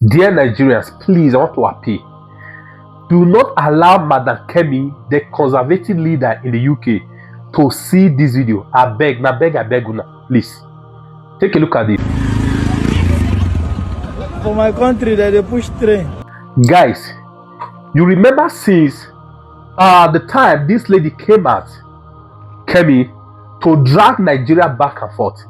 Dear Nigerians, please, I want to appeal. Do not allow Madam Kemi, the conservative leader in the UK, to see this video. I beg una, please. Take a look at this. For my country, they push train. Guys, you remember since the time this lady came out, Kemi, to drag Nigeria back and forth.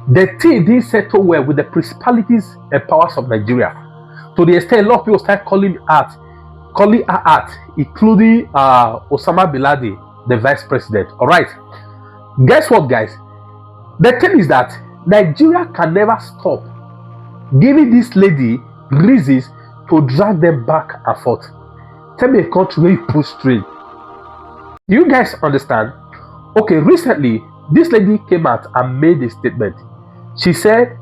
The thing didn't settle well with the principalities and powers of Nigeria. To the extent a lot of people start calling her out, including Osama bin Laden, the vice president. Alright. Guess what, guys? The thing is that Nigeria can never stop giving this lady reasons to drag them back and forth. Tell me a country where you push straight. Do you guys understand? Okay, recently, this lady came out and made a statement. She said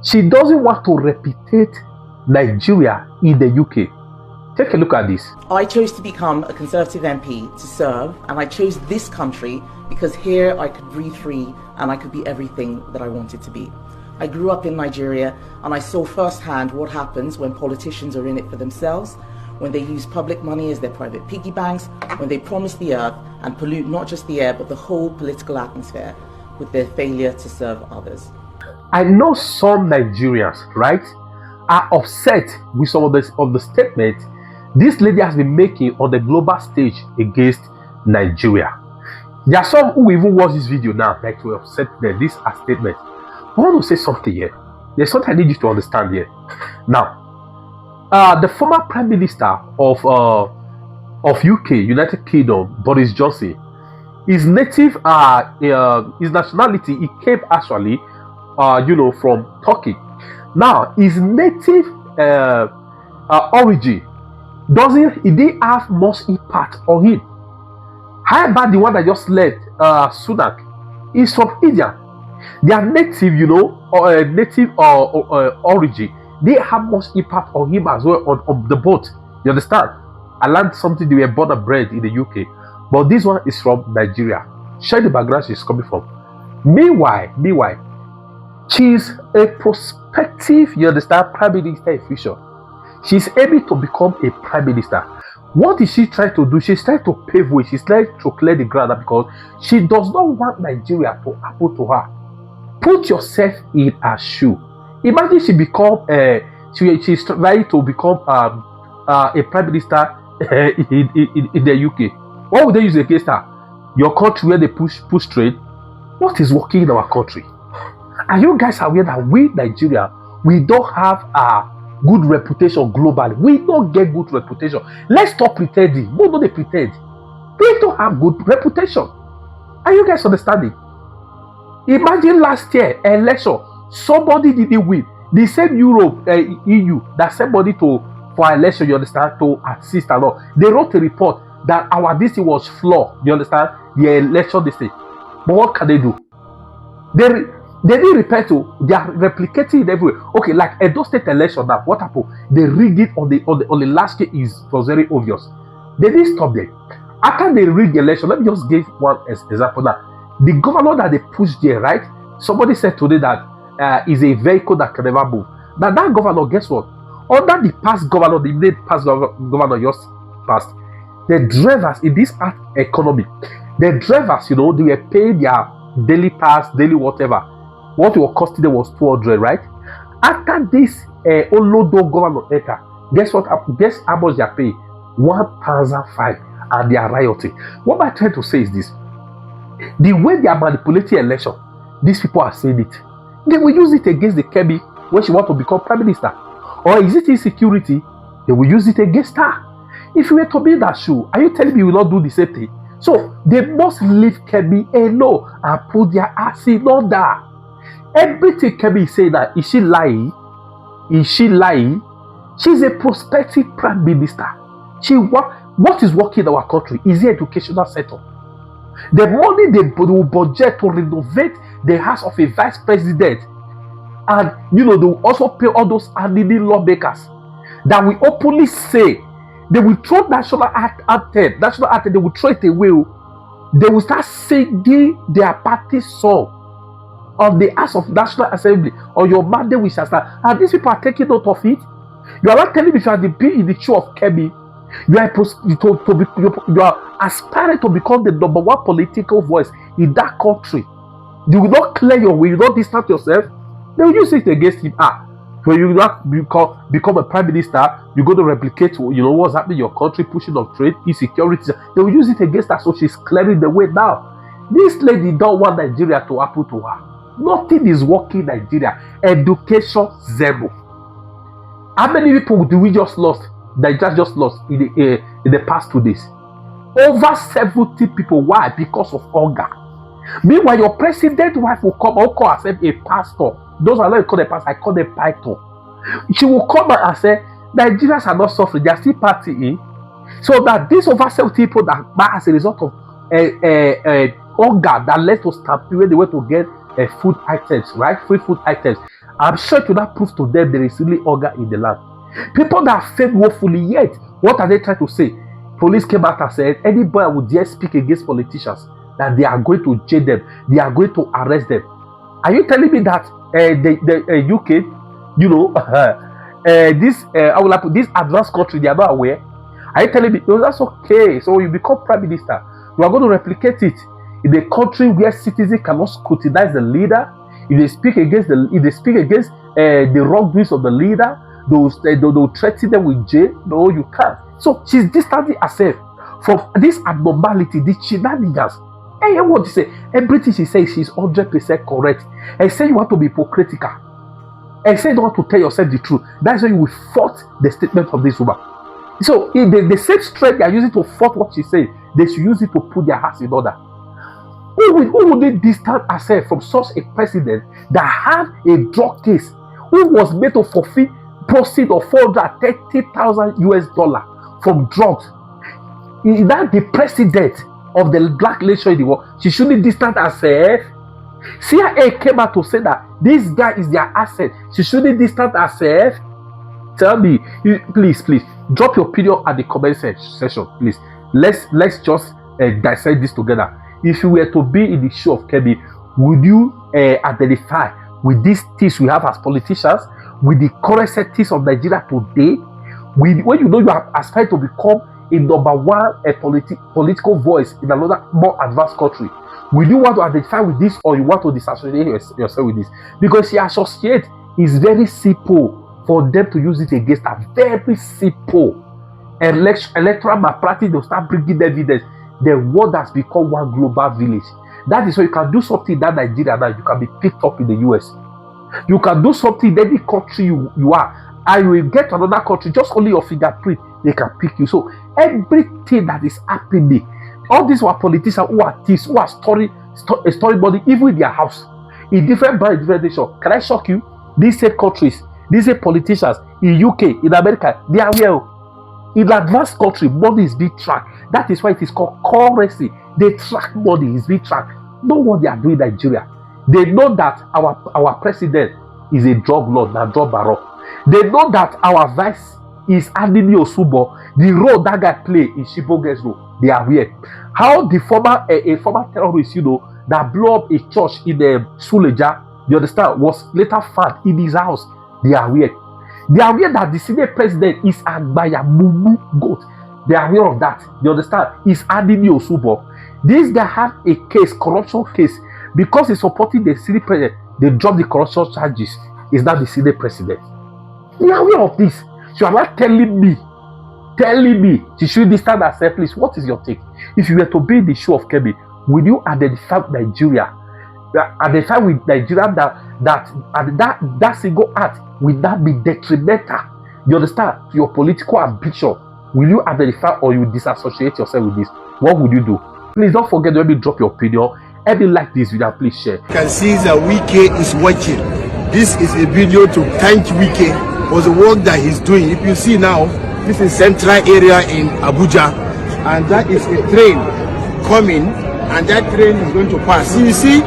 she doesn't want to replicate Nigeria in the UK. Take a look at this. I chose to become a Conservative MP to serve, and I chose this country because here I could breathe free and I could be everything that I wanted to be. I grew up in Nigeria and I saw firsthand what happens when politicians are in it for themselves, when they use public money as their private piggy banks, when they promise the earth and pollute not just the air but the whole political atmosphere with their failure to serve others. I know some Nigerians, right, are upset with some of the statements this lady has been making on the global stage against Nigeria. There are some who even watch this video now that will upset them. These are statements. I want to say something here. There's something I need you to understand here. Now, the former Prime Minister of UK, United Kingdom, Boris Johnson, his native, his nationality, he came actually, from Turkey. Now, his native origin it didn't have much impact on him. However, the one that just left, Sunak, is from India. Their native, origin, they have much impact on him as well on the boat. You understand? I learned something, they were born and bred in the UK. But this one is from Nigeria. Share the background she's coming from. Meanwhile, she's a prospective, you understand, Prime Minister in future. She's able to become a Prime Minister. What is she trying to do? She's trying to pave way. She's trying to clear the ground because she does not want Nigeria to happen to her. Put yourself in her shoe. Imagine she become she's trying to become a Prime Minister in the UK. What would they use against her? Your country where they push trade? What is working in our country? Are you guys aware that we Nigeria, we don't have a good reputation globally? We don't get good reputation. Let's stop pretending. No, they pretend. We don't have good reputation. Are you guys understanding? Imagine last year election, somebody didn't win. The same Europe, EU that sent money for election, you understand, to assist and all. They wrote a report that our DC was flawed. You understand? The election this thing. But what can they do? They didn't repair to, they are replicating it everywhere. Okay, like Edo State election now, what happened? They rigged it on the last year was very obvious. They didn't stop there. After they rigged the election, let me just give one example now. The governor that they pushed there, right? Somebody said today that is a vehicle that can never move. Now that governor, guess what? Under the past governor, the immediate past governor just passed, the drivers in this economy, the drivers, they were paying their daily pass, daily whatever. What was costing them was 200, right? After this Olodo governor enter, guess what? Guess how much they are paying? 1,500, and they are rioting. What I'm trying to say is this: the way they are manipulating election, these people are saying it. They will use it against the Kemi when she wants to become Prime Minister. Or is it insecurity? They will use it against her. If you were to be in that shoe, are you telling me you will not do the same thing? So they must leave Kemi alone and put their ass in order. Everything Kemi is saying that, is she lying? Is she lying? She's a prospective Prime Minister. What is working in our country is the educational sector. The money they will budget to renovate the house of a vice president, and they will also pay all those needy lawmakers that will openly say they will throw national anthem, they will throw it away. They will start singing their party song on the House of National Assembly, on your mandate we shall start. And these people are taking note of it. You are not telling me if you are the be in the shoe of Kemi, you are you are aspiring to become the number one political voice in that country. You will not clear your way, you will not distance yourself. They will use it against him. When you not become a prime minister, you go to replicate, what's happening in your country, pushing on trade, insecurity. They will use it against her, so she's clearing the way now. This lady don't want Nigeria to happen to her. Nothing is working in Nigeria. Education zero. How many people do we just lost? Nigeria just lost in the past 2 days. Over 70 people. Why? Because of hunger. Meanwhile, your president wife will come and call herself a pastor. Those are not called a pastor, I call them python. She will come and say, Nigerians are not suffering, they are still partying. So that these over 70 people that as a result of hunger that led to stampede when they went to get food items, right? Free food items. I'm sure to that prove to them there is really hunger in the land. People that failed woefully, yet what are they trying to say? Police came out and said, anybody who dare speak against politicians, that they are going to jail them, they are going to arrest them. Are you telling me that the UK, this advanced country, they are not aware? Are you telling me, no, that's okay? So when you become prime minister, you are going to replicate it in a country where citizens cannot scrutinize the leader. If they speak against the wrongdoings of the leader, they'll threaten them with jail. No, you can't. So she's distancing herself from this abnormality, this shenanigans. Hey, what you say? Everything she says, she's 100% correct. And say you want to be hypocritical. And say you don't want to tell yourself the truth. That's why you will fault the statement of this woman. So the same strength they are using to fault what she said, they should use it to put their hearts in order. Who would they distance herself from such a president that had a drug case, who was made to forfeit proceeds of $430,000 from drugs? Is that the president of the black nation in the world? She shouldn't distance herself. CIA came out to say that this guy is their asset. She shouldn't distance herself. Tell me, please, drop your opinion at the comment section, please. Let's just dissect this together. If you were to be in the shoe of Kemi, would you identify with these things we have as politicians, with the current settings of Nigeria today? When you are aspiring to become a number one political voice in another more advanced country, will you want to identify with this, or you want to disassociate yourself with this? Because she associates is very simple for them to use it against her. Very simple. Electoral malpractice, they'll start bringing evidence. The world has become one global village. That is why you can do something in that Nigeria now, you can be picked up in the US. You can do something in any country you are, and you will get to another country, just only your fingerprint, they can pick you. So everything that is happening, all these were politicians who are thieves, who are storybody, even in their house, in different brands, different nations. Can I shock you? These same countries, these same politicians in UK, in America, they are well. In advanced country, money is being tracked. That is why it is called currency. They track money, is being tracked. Know what they are doing in Nigeria. They know that our president is a drug lord, a drug baron. They know that our vice is Adini Osubo, the role that guy play in Shiboge's role. They are aware. How the former terrorist, that blew up a church in Suleja, you understand, was later found in his house. They are aware. They are aware that the Senate president is Agbaya Mumu Goat. They are aware of that. You understand? It's Adini Osubo. This guy have a case, corruption case, because he's supporting the Senate president. They drop the corruption charges. He's now the Senate president. They are aware of this. So you are not telling me she should distance herself, please. What is your take? If you were to be in the shoe of Kemi, will you identify with Nigeria? Identify with Nigeria that single act will not be detrimental, you understand, to your political ambition? Will you identify, or you disassociate yourself with this? What would you do? Please don't forget to let me drop your opinion. If you like this video, please share. You can see that Wike is watching. This is a video to thank Wike for the work that he's doing. If you see now, this is central area in Abuja, and that is a train coming, and that train is going to pass. So you see,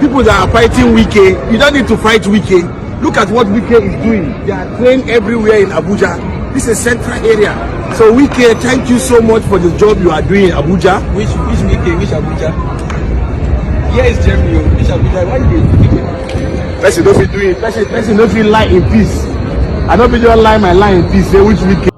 people that are fighting Wike, you don't need to fight Wike. Look at what Wike is doing. There are trains everywhere in Abuja. This is central area. So Wike, thank you so much for the job you are doing in Abuja. Which Wike? Which Abuja? Here is Germany. Which Abuja? Why do you do it? Person don't be doing it. Person don't feel like in peace. I don't be just lie my line in peace, say which Wike.